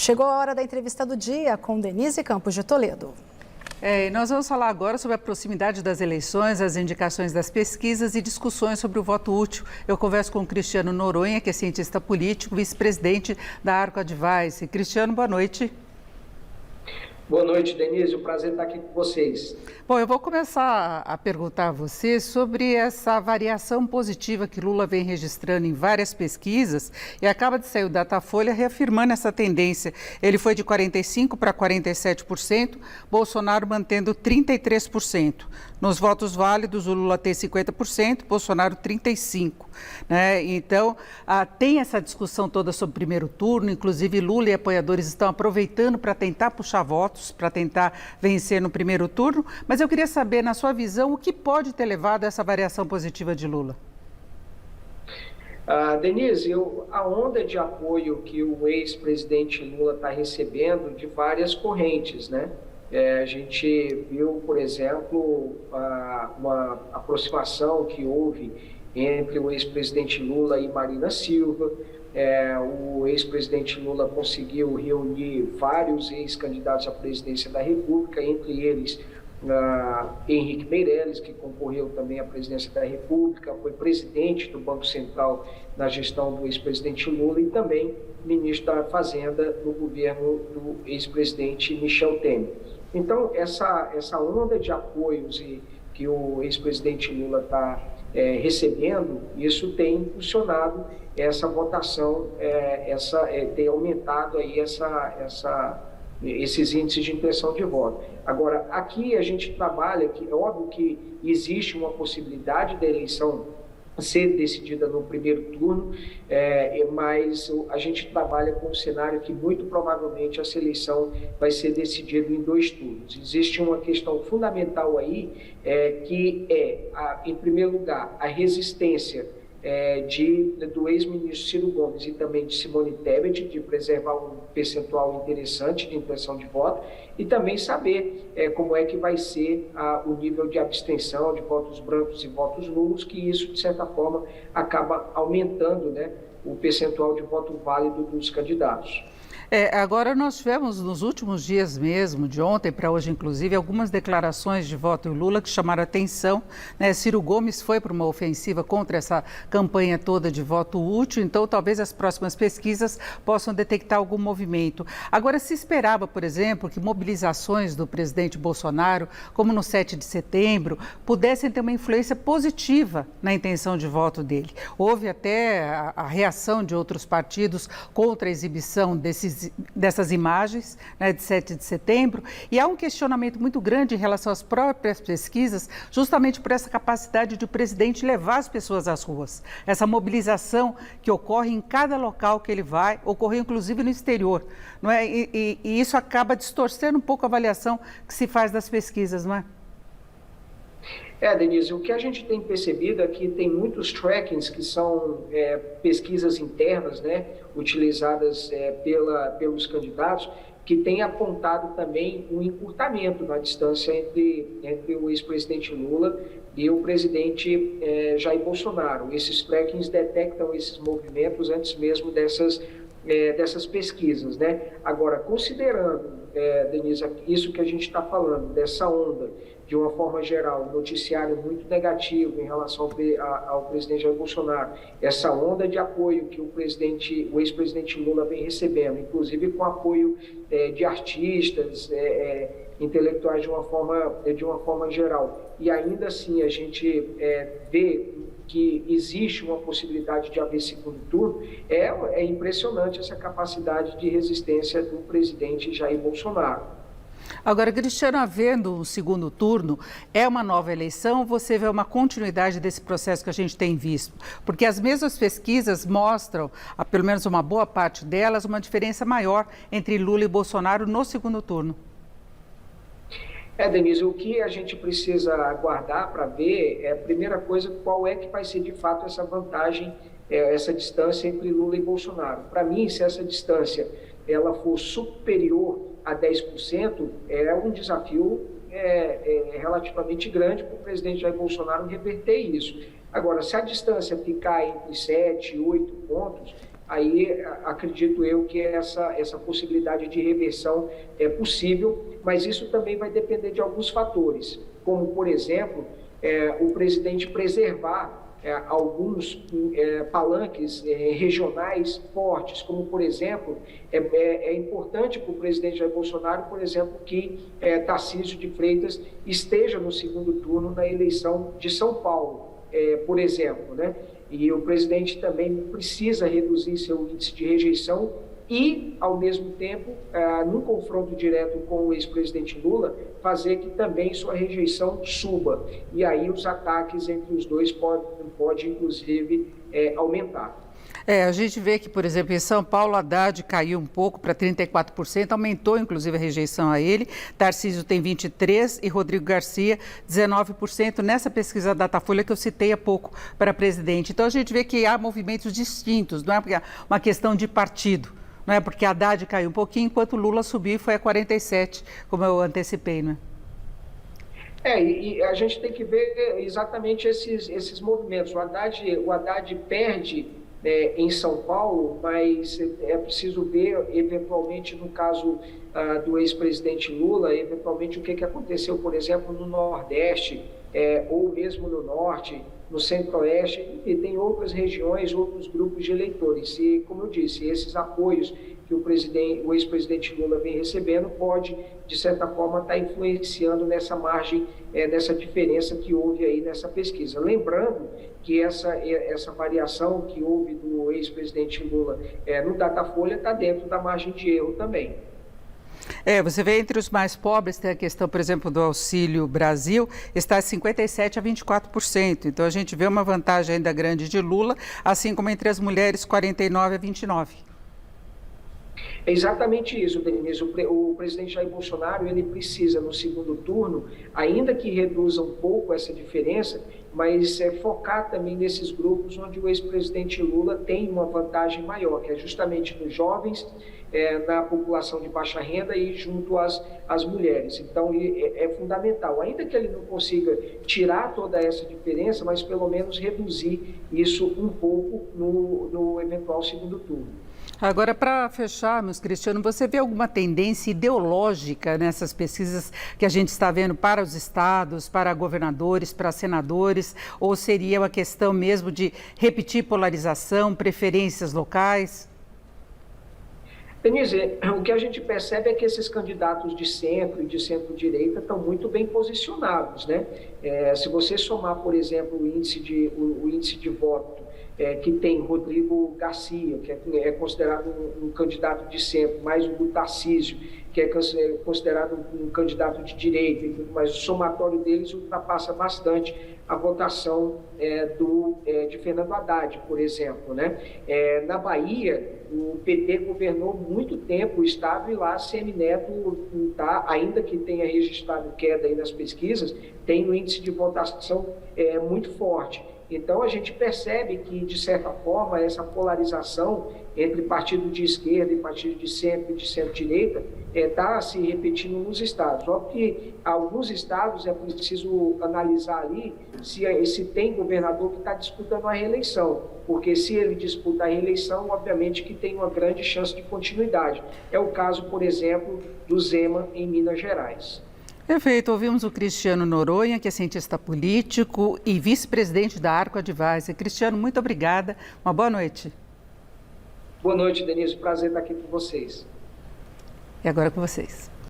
Chegou a hora da entrevista do dia com Denise Campos de Toledo. E nós vamos falar agora sobre a proximidade das eleições, as indicações das pesquisas e discussões sobre o voto útil. Eu converso com o Cristiano Noronha, que é cientista político, vice-presidente da Arco Advice. Cristiano, boa noite. Boa noite, Denise. Um prazer estar aqui com vocês. Bom, eu vou começar a perguntar a você sobre essa variação positiva que Lula vem registrando em várias pesquisas e acaba de sair o Datafolha reafirmando essa tendência. Ele foi de 45% para 47%, Bolsonaro mantendo 33%. Nos votos válidos, o Lula tem 50%, Bolsonaro 35%. Né? Então, tem essa discussão toda sobre o primeiro turno, inclusive Lula e apoiadores estão aproveitando para tentar puxar votos, para tentar vencer no primeiro turno, mas eu queria saber, na sua visão, o que pode ter levado a essa variação positiva de Lula? Denise, a onda de apoio que o ex-presidente Lula está recebendo de várias correntes, né? A gente viu, por exemplo, uma aproximação que houve entre o ex-presidente Lula e Marina Silva. O ex-presidente Lula conseguiu reunir vários ex-candidatos à presidência da República, entre eles Henrique Meirelles, que concorreu também à presidência da República, foi presidente do Banco Central na gestão do ex-presidente Lula e também ministro da Fazenda no governo do ex-presidente Michel Temer. Então, essa onda de apoios que o ex-presidente Lula está recebendo, isso tem impulsionado essa votação, tem aumentado aí esses índices de intenção de voto. Agora, aqui a gente trabalha, que é óbvio que existe uma possibilidade da eleição ser decidida no primeiro turno, mas a gente trabalha com um cenário que muito provavelmente essa eleição vai ser decidida em 2 turnos. Existe uma questão fundamental aí, que em primeiro lugar, a resistência do ex-ministro Ciro Gomes e também de Simone Tebet, de preservar um percentual interessante de intenção de voto, e também saber como é que vai ser o nível de abstenção, de votos brancos e votos nulos, que isso, de certa forma, acaba aumentando, né, o percentual de voto válido dos candidatos. Agora nós tivemos nos últimos dias mesmo, de ontem para hoje inclusive, algumas declarações de voto em Lula que chamaram a atenção, né? Ciro Gomes foi para uma ofensiva contra essa campanha toda de voto útil, então talvez as próximas pesquisas possam detectar algum movimento. Agora, se esperava, por exemplo, que mobilizações do presidente Bolsonaro, como no 7 de setembro, pudessem ter uma influência positiva na intenção de voto dele. Houve até a reação de outros partidos contra a exibição dessas imagens, né, de 7 de setembro, e há um questionamento muito grande em relação às próprias pesquisas, justamente por essa capacidade de o presidente levar as pessoas às ruas. Essa mobilização que ocorre em cada local que ele vai, ocorreu inclusive no exterior, não é? E isso acaba distorcendo um pouco a avaliação que se faz das pesquisas, não é? Denise, o que a gente tem percebido é que tem muitos trackings que são pesquisas internas, né, utilizadas pelos candidatos, que têm apontado também um encurtamento na distância entre o ex-presidente Lula e o presidente Jair Bolsonaro. Esses trackings detectam esses movimentos antes mesmo dessas pesquisas, né? Agora, considerando, Denise, isso que a gente está falando, dessa onda, de uma forma geral, um noticiário muito negativo em relação ao presidente Jair Bolsonaro, essa onda de apoio que o ex-presidente Lula vem recebendo, inclusive com apoio de artistas, intelectuais de uma forma geral, e ainda assim a gente vê que existe uma possibilidade de haver segundo turno, é impressionante essa capacidade de resistência do presidente Jair Bolsonaro. Agora, Cristiano, havendo um segundo turno, é uma nova eleição, você vê uma continuidade desse processo que a gente tem visto? Porque as mesmas pesquisas mostram, pelo menos uma boa parte delas, uma diferença maior entre Lula e Bolsonaro no segundo turno. Denise, o que a gente precisa aguardar para ver a primeira coisa, qual é que vai ser de fato essa vantagem, essa distância entre Lula e Bolsonaro. Para mim, se essa distância ela for superior a 10%, é um desafio relativamente grande para o presidente Jair Bolsonaro reverter isso. Agora, se a distância ficar entre 7 e 8 pontos, aí acredito eu que essa possibilidade de reversão é possível, mas isso também vai depender de alguns fatores, como, por exemplo, o presidente preservar alguns palanques regionais fortes, como, por exemplo, é importante para o presidente Jair Bolsonaro, por exemplo, que Tarcísio de Freitas esteja no segundo turno na eleição de São Paulo, por exemplo, né? E o presidente também precisa reduzir seu índice de rejeição e, ao mesmo tempo, num confronto direto com o ex-presidente Lula, fazer que também sua rejeição suba. E aí os ataques entre os dois pode inclusive, aumentar. A gente vê que, por exemplo, em São Paulo, Haddad caiu um pouco para 34%, aumentou inclusive a rejeição a ele. Tarcísio tem 23% e Rodrigo Garcia 19% nessa pesquisa Datafolha que eu citei há pouco para presidente. Então a gente vê que há movimentos distintos, não é porque é uma questão de partido, não é porque Haddad caiu um pouquinho, enquanto Lula subiu e foi a 47%, como eu antecipei, não é? E a gente tem que ver exatamente esses movimentos. O Haddad perde em São Paulo, mas é preciso ver, eventualmente, no caso do ex-presidente Lula, eventualmente o que aconteceu, por exemplo, no Nordeste, ou mesmo no Norte, no Centro-Oeste, e tem outras regiões, outros grupos de eleitores. E, como eu disse, esses apoios que o ex-presidente Lula vem recebendo pode, de certa forma, estar influenciando nessa margem, nessa diferença que houve aí nessa pesquisa. Lembrando que essa variação que houve do ex-presidente Lula no Datafolha está dentro da margem de erro também. Você vê entre os mais pobres, tem a questão, por exemplo, do Auxílio Brasil, está de 57% a 24%. Então, a gente vê uma vantagem ainda grande de Lula, assim como entre as mulheres, 49% a 29%. É exatamente isso, Denise. O presidente Jair Bolsonaro, ele precisa, no segundo turno, ainda que reduza um pouco essa diferença, mas focar também nesses grupos onde o ex-presidente Lula tem uma vantagem maior, que é justamente nos jovens, na população de baixa renda e junto às mulheres. Então, é fundamental, ainda que ele não consiga tirar toda essa diferença, mas pelo menos reduzir isso um pouco no eventual segundo turno. Agora, para fecharmos, Cristiano, você vê alguma tendência ideológica nessas pesquisas que a gente está vendo para os estados, para governadores, para senadores, ou seria uma questão mesmo de repetir polarização, preferências locais? Denise, o que a gente percebe é que esses candidatos de centro e de centro-direita estão muito bem posicionados, né? Se você somar, por exemplo, o índice de voto que tem Rodrigo Garcia, que é considerado um candidato de centro, mais o do Tarcísio, que é considerado um candidato de direita, mas o somatório deles ultrapassa bastante a votação de Fernando Haddad, por exemplo, né? Na Bahia, o PT governou muito tempo o estado e lá Semineto, ainda que tenha registrado queda aí nas pesquisas, tem um índice de votação muito forte. Então, a gente percebe que, de certa forma, essa polarização entre partido de esquerda e partido de centro e de centro-direita está se repetindo nos estados. Só que alguns estados é preciso analisar ali se tem governador que está disputando a reeleição, porque se ele disputa a reeleição, obviamente que tem uma grande chance de continuidade. É o caso, por exemplo, do Zema em Minas Gerais. Perfeito. Ouvimos o Cristiano Noronha, que é cientista político e vice-presidente da Arco Advisor. Cristiano, muito obrigada. Uma boa noite. Boa noite, Denise. Prazer estar aqui com vocês. E agora com vocês.